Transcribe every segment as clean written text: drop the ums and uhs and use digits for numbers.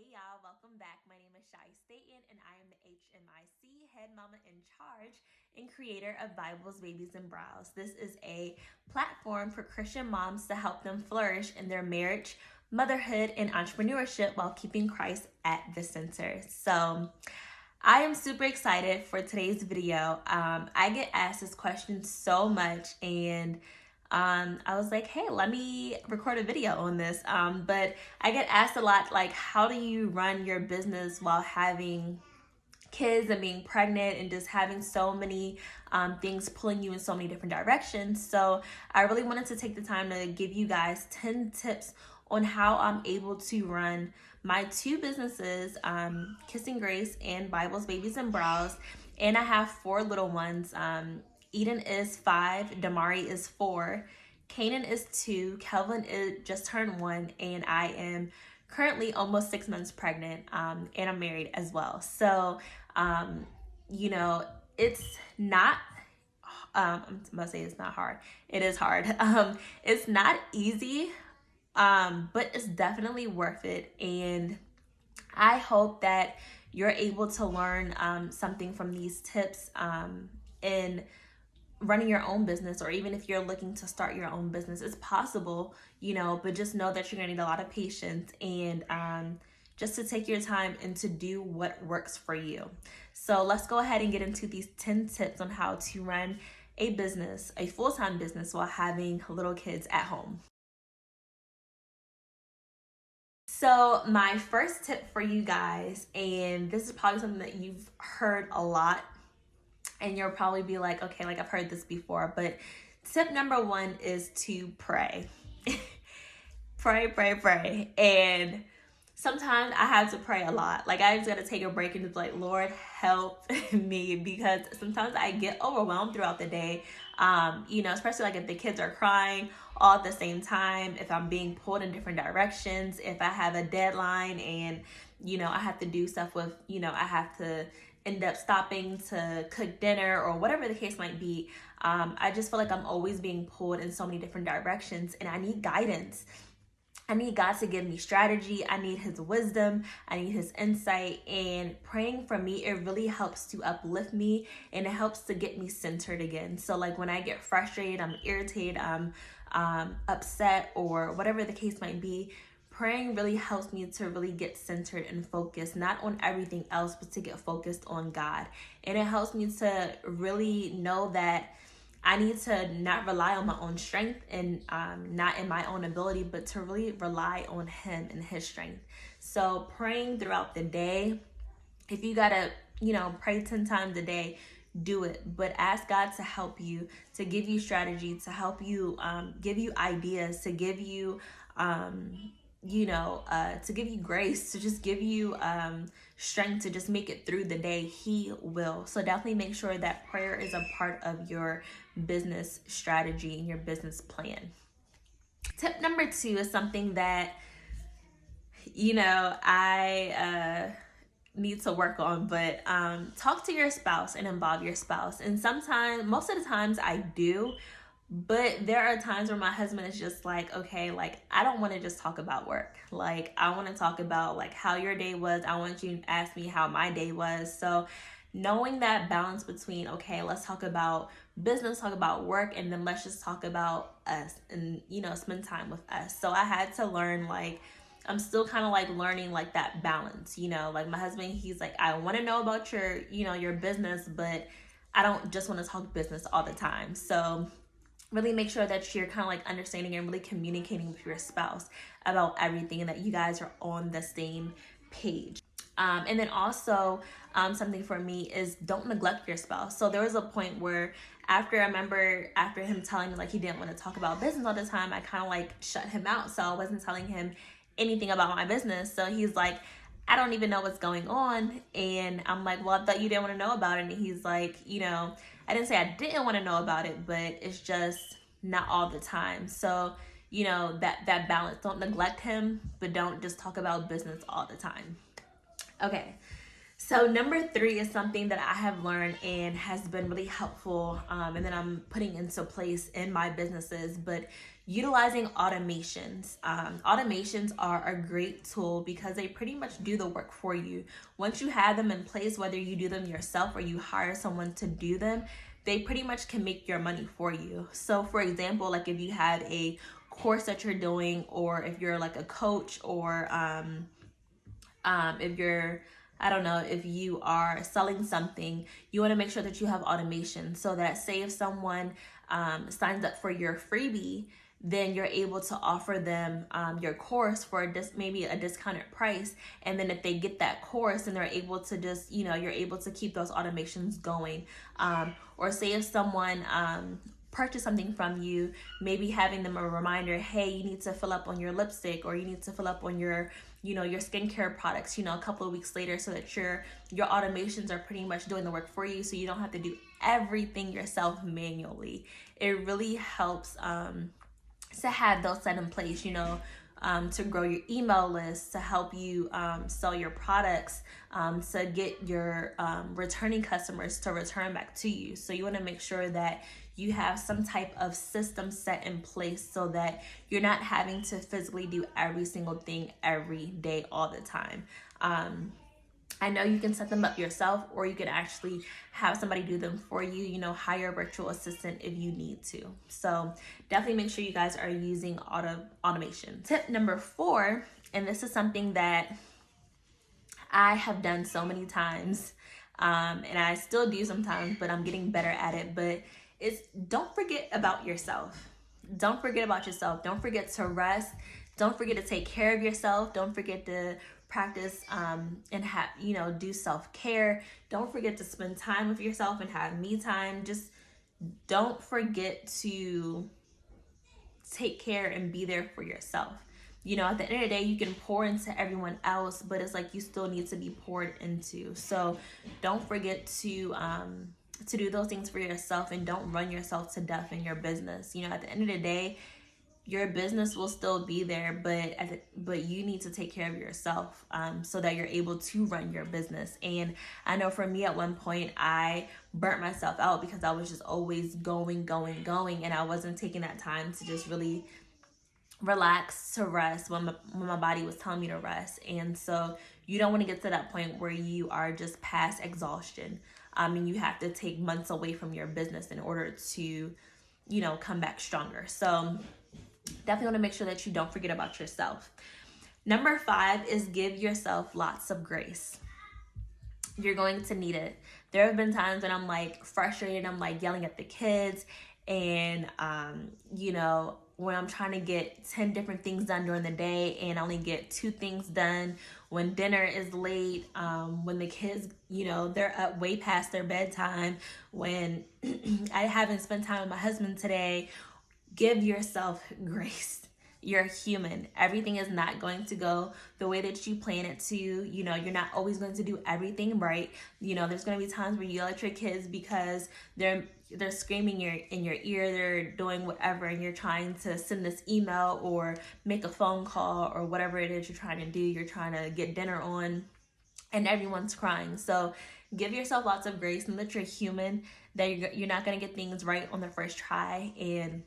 Hey y'all, welcome back. My name is Shai and I am the HMIC head mama in charge and creator of Bibles, Babies, and Brows. This is a platform for Christian moms to help them flourish in their marriage, motherhood, and entrepreneurship while keeping Christ at the center. So I am super excited for today's video. I get asked this question so much, and I was like, hey, let me record a video on this. But I get asked a lot, like, how do you run your business while having kids and being pregnant and just having so many things pulling you in so many different directions? So I really wanted to take the time to give you guys 10 tips on how I'm able to run my two businesses, Kissing Grace and Bibles, Babies, and Brows. And I have 4 little ones. Eden is 5, Damari is 4, Kanan is 2, Kelvin is just turned 1, and I am currently almost 6 months pregnant, and I'm married as well. So, it's not, I'm gonna say it's not hard. It is hard. It's not easy, but it's definitely worth it. And I hope that you're able to learn something from these tips in running your own business, or even if you're looking to start your own business. It's possible, but just know that you're gonna need a lot of patience and just to take your time and to do what works for you. So let's go ahead and get into these 10 tips on how to run a business, a full-time business, while having little kids at home. So my first tip for you guys, and this is probably something that you've heard a lot, and you'll probably be like, okay, like I've heard this before, but tip number 1 is to pray. Pray. And sometimes I have to pray a lot. Like, I just got to take a break and just like, Lord, help me, because sometimes I get overwhelmed throughout the day. Especially like if the kids are crying all at the same time, if I'm being pulled in different directions, if I have a deadline and, I have to do stuff with, I have to end up stopping to cook dinner or whatever the case might be. I just feel like I'm always being pulled in so many different directions, and I need guidance. I need God to give me strategy. I need his wisdom. I need his insight. And praying for me, it really helps to uplift me, and it helps to get me centered again. So like when I get frustrated, I'm irritated, I'm upset, or whatever the case might be, praying really helps me to really get centered and focused, not on everything else, but to get focused on God. And it helps me to really know that I need to not rely on my own strength and not in my own ability, but to really rely on him and his strength. So praying throughout the day, if you gotta, pray 10 times a day, do it. But ask God to help you, to give you strategy, to help you, give you ideas, to give you, to give you grace, to just give you strength to just make it through the day. He will. So definitely make sure that prayer is a part of your business strategy and your business plan. Tip number 2 is something that, I need to work on, but talk to your spouse and involve your spouse. And sometimes, most of the times I do, but there are times where my husband is just like, okay, like, I don't want to just talk about work. Like, I want to talk about like how your day was. I want you to ask me how my day was. So knowing that balance between, okay, let's talk about business, talk about work, and then let's just talk about us and, spend time with us. So I had to learn, like, I'm still kind of like learning like that balance, like my husband, he's like, I want to know about your, your business, but I don't just want to talk business all the time. So really make sure that you're kind of like understanding and really communicating with your spouse about everything, and that you guys are on the same page. And then also something for me is don't neglect your spouse. So there was a point where after him telling me like he didn't want to talk about business all the time, I kind of like shut him out. So I wasn't telling him anything about my business. So he's like, I don't even know what's going on. And I'm like, well, I thought you didn't want to know about it. And he's like, I didn't say I didn't want to know about it, but it's just not all the time. So, that balance, don't neglect him, but don't just talk about business all the time. Okay. So number 3 is something that I have learned and has been really helpful, and that I'm putting into place in my businesses, but utilizing automations. Automations are a great tool because they pretty much do the work for you. Once you have them in place, whether you do them yourself or you hire someone to do them, they pretty much can make your money for you. So for example, like if you have a course that you're doing, or if you're like a coach, or if you're, I don't know, if you are selling something, you want to make sure that you have automation so that, say if someone signs up for your freebie, then you're able to offer them your course for maybe a discounted price. And then if they get that course, and they're able to just, you're able to keep those automations going. Or say if someone purchase something from you, maybe having them a reminder, hey, you need to fill up on your lipstick, or you need to fill up on your your skincare products, a couple of weeks later, so that your automations are pretty much doing the work for you, so you don't have to do everything yourself manually. It really helps to have those set in place, to grow your email list, to help you sell your products, to get your returning customers to return back to you. So you want to make sure that you have some type of system set in place so that you're not having to physically do every single thing every day all the time. I know you can set them up yourself, or you can actually have somebody do them for you, hire a virtual assistant if you need to. So definitely make sure you guys are using automation. Tip number 4, and this is something that I have done so many times, and I still do sometimes, but I'm getting better at it, but it's don't forget about yourself. Don't forget about yourself. Don't forget to rest. Don't forget to take care of yourself. Don't forget to practice and have, do self-care. Don't forget to spend time with yourself and have me time. Just don't forget to take care and be there for yourself. At the end of the day, you can pour into everyone else, but it's like you still need to be poured into. So don't forget to do those things for yourself, and don't run yourself to death in your business. At the end of the day, your business will still be there, but you need to take care of yourself so that you're able to run your business. And I know for me, at one point, I burnt myself out because I was just always going, and I wasn't taking that time to just really relax, to rest when my body was telling me to rest. And so you don't want to get to that point where you are just past exhaustion, and you have to take months away from your business in order to come back stronger. So definitely want to make sure that you don't forget about yourself. Number 5 is give yourself lots of grace. You're going to need it. There have been times when I'm like frustrated, I'm like yelling at the kids, and when I'm trying to get 10 different things done during the day and only get 2 things done, when dinner is late, when the kids, they're up way past their bedtime, when I haven't spent time with my husband today. Give yourself grace. You're human. Everything is not going to go the way that you plan it to. You're not always going to do everything right. There's going to be times where you yell at your kids because they're screaming in your ear, they're doing whatever, and you're trying to send this email or make a phone call or whatever it is you're trying to do. You're trying to get dinner on, and everyone's crying. So give yourself lots of grace, and that you're human, that you're not going to get things right on the first try. And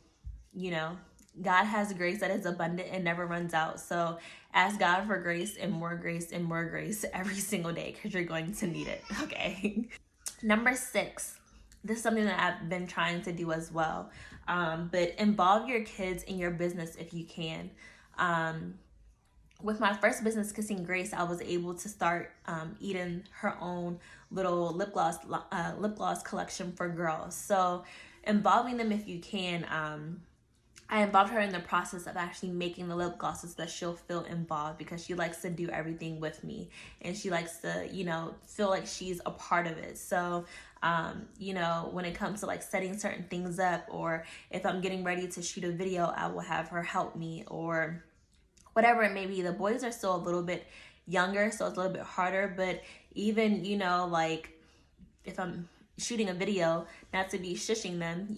God has grace that is abundant and never runs out. So ask God for grace and more grace and more grace every single day, because you're going to need it. Okay. Number 6, this is something that I've been trying to do as well. But involve your kids in your business if you can. With my first business, Kissing Grace, I was able to start Eden her own little lip gloss collection for girls. So involving them if you can. I involved her in the process of actually making the lip glosses that she'll feel involved, because she likes to do everything with me, and she likes to, feel like she's a part of it. So, when it comes to like setting certain things up, or if I'm getting ready to shoot a video, I will have her help me, or whatever it may be. The boys are still a little bit younger, so it's a little bit harder, but even, like if I'm shooting a video, not to be shushing them,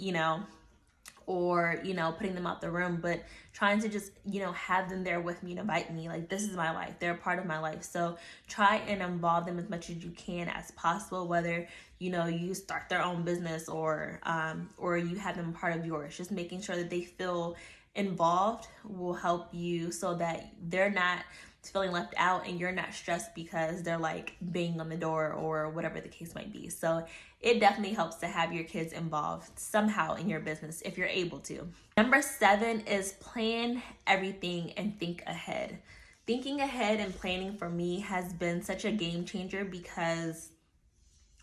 or, you know, putting them out the room, but trying to just, you know, have them there with me and invite me. Like, this is my life. They're a part of my life. So try and involve them as much as you can as possible, whether, you know, you start their own business or you have them part of yours. Just making sure that they feel involved will help you so that they're not feeling left out and you're not stressed because they're like banging on the door or whatever the case might be. So it definitely helps to have your kids involved somehow in your business if you're able to. Number 7 is plan everything and think ahead. Thinking ahead and planning for me has been such a game changer because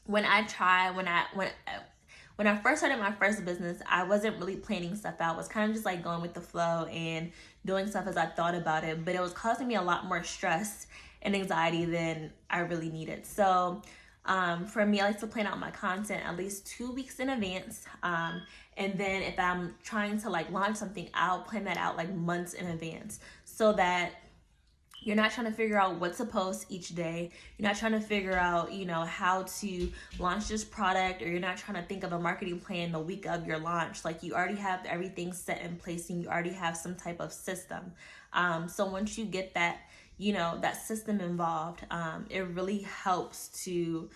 when I first started my first business, I wasn't really planning stuff out. I was kind of just like going with the flow and doing stuff as I thought about it, but it was causing me a lot more stress and anxiety than I really needed. So for me, I like to plan out my content at least 2 weeks in advance. And then if I'm trying to like launch something, I'll plan that out like months in advance so that you're not trying to figure out what to post each day. You're not trying to figure out, you know, how to launch this product, or you're not trying to think of a marketing plan the week of your launch. Like, you already have everything set in place and you already have some type of system. So once you get that, you know, that system involved, it really helps to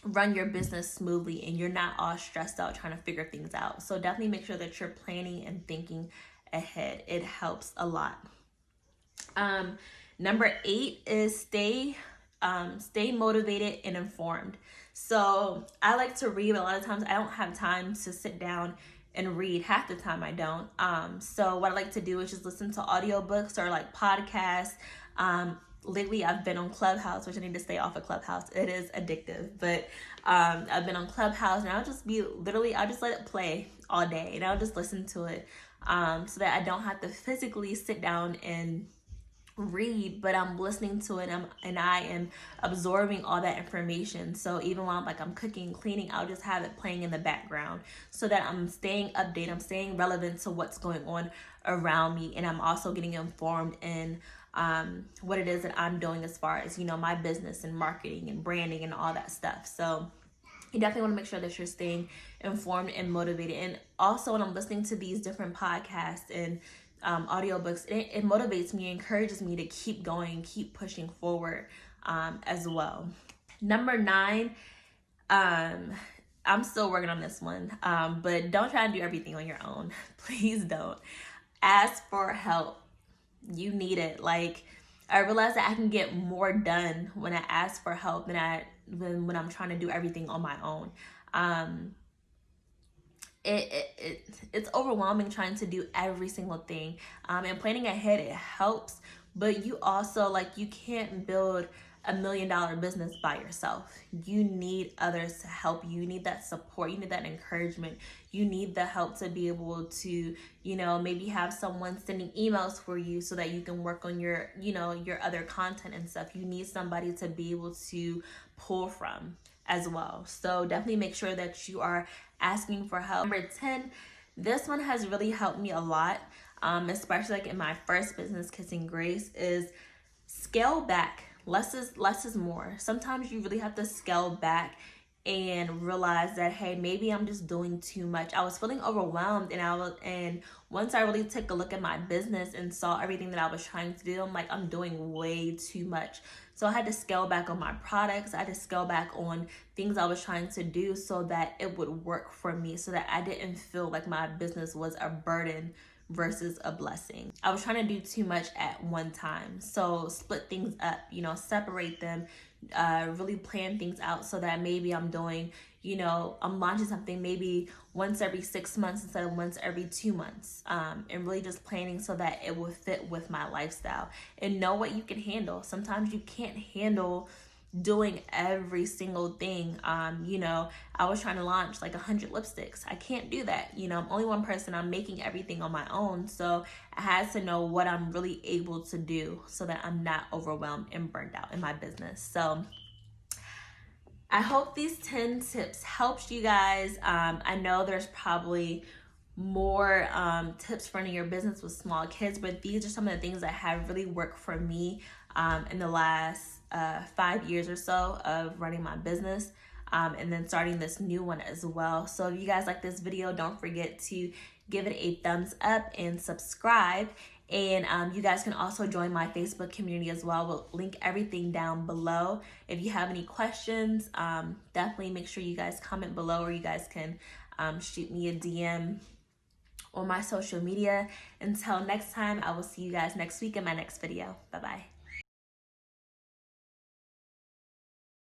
run your business smoothly and you're not all stressed out trying to figure things out. So definitely make sure that you're planning and thinking ahead. It helps a lot. Number 8 is stay motivated and informed. So I like to read. A lot of times I don't have time to sit down and read. Half the time I don't. So what I like to do is just listen to audiobooks or like podcasts. Lately I've been on Clubhouse, which I need to stay off of Clubhouse. It is addictive, but I've been on Clubhouse and I'll just let it play all day and I'll just listen to it so that I don't have to physically sit down and read, but I'm listening to it and I am absorbing all that information. So even while I'm cooking, cleaning, I'll just have it playing in the background so that I'm staying updated, I'm staying relevant to what's going on around me, and I'm also getting informed in what it is that I'm doing as far as, you know, my business and marketing and branding and all that stuff. So you definitely want to make sure that you're staying informed and motivated. And also when I'm listening to these different podcasts and audiobooks, it motivates me, encourages me to keep going, keep pushing forward as well. Number 9, I'm still working on this one, but don't try to do everything on your own. Please don't. Ask for help. You need it. Like, I realize that I can get more done when I ask for help than when I'm trying to do everything on my own. It's overwhelming trying to do every single thing, and planning ahead, it helps, but you also, like, you can't build $1 million business by yourself. You need others to help you. You need that support. You need that encouragement. You need the help to be able to, you know, maybe have someone sending emails for you so that you can work on your, you know, your other content and stuff. You need somebody to be able to pull from as well. So definitely make sure that you are asking for help. Number 10, this one has really helped me a lot, especially like in my first business, Kissing Grace, is scale back. Less is more. Sometimes you really have to scale back and realize that, hey, maybe I'm just doing too much. I was feeling overwhelmed, and once I really took a look at my business and saw everything that I was trying to do, I'm like, I'm doing way too much. So I had to scale back on my products. I had to scale back on things I was trying to do so that it would work for me, so that I didn't feel like my business was a burden versus a blessing. I was trying to do too much at one time. So split things up, you know, separate them, really plan things out so that maybe I'm doing, you know, I'm launching something maybe once every 6 months instead of once every 2 months, and really just planning so that it will fit with my lifestyle and know what you can handle. Sometimes you can't handle doing every single thing. You know, I was trying to launch like 100 lipsticks. I can't do that. You know, I'm only one person. I'm making everything on my own. So I had to know what I'm really able to do so that I'm not overwhelmed and burned out in my business. So I hope these 10 tips helped you guys. I know there's probably more tips for running your business with small kids, but these are some of the things that have really worked for me in the last 5 years or so of running my business. and then starting this new one as well. So if you guys like this video, don't forget to give it a thumbs up and subscribe. And you guys can also join my Facebook community as well. We'll link everything down below. If you have any questions, definitely make sure you guys comment below, or you guys can shoot me a DM on my social media. Until next time, I will see you guys next week in my next video. Bye-bye.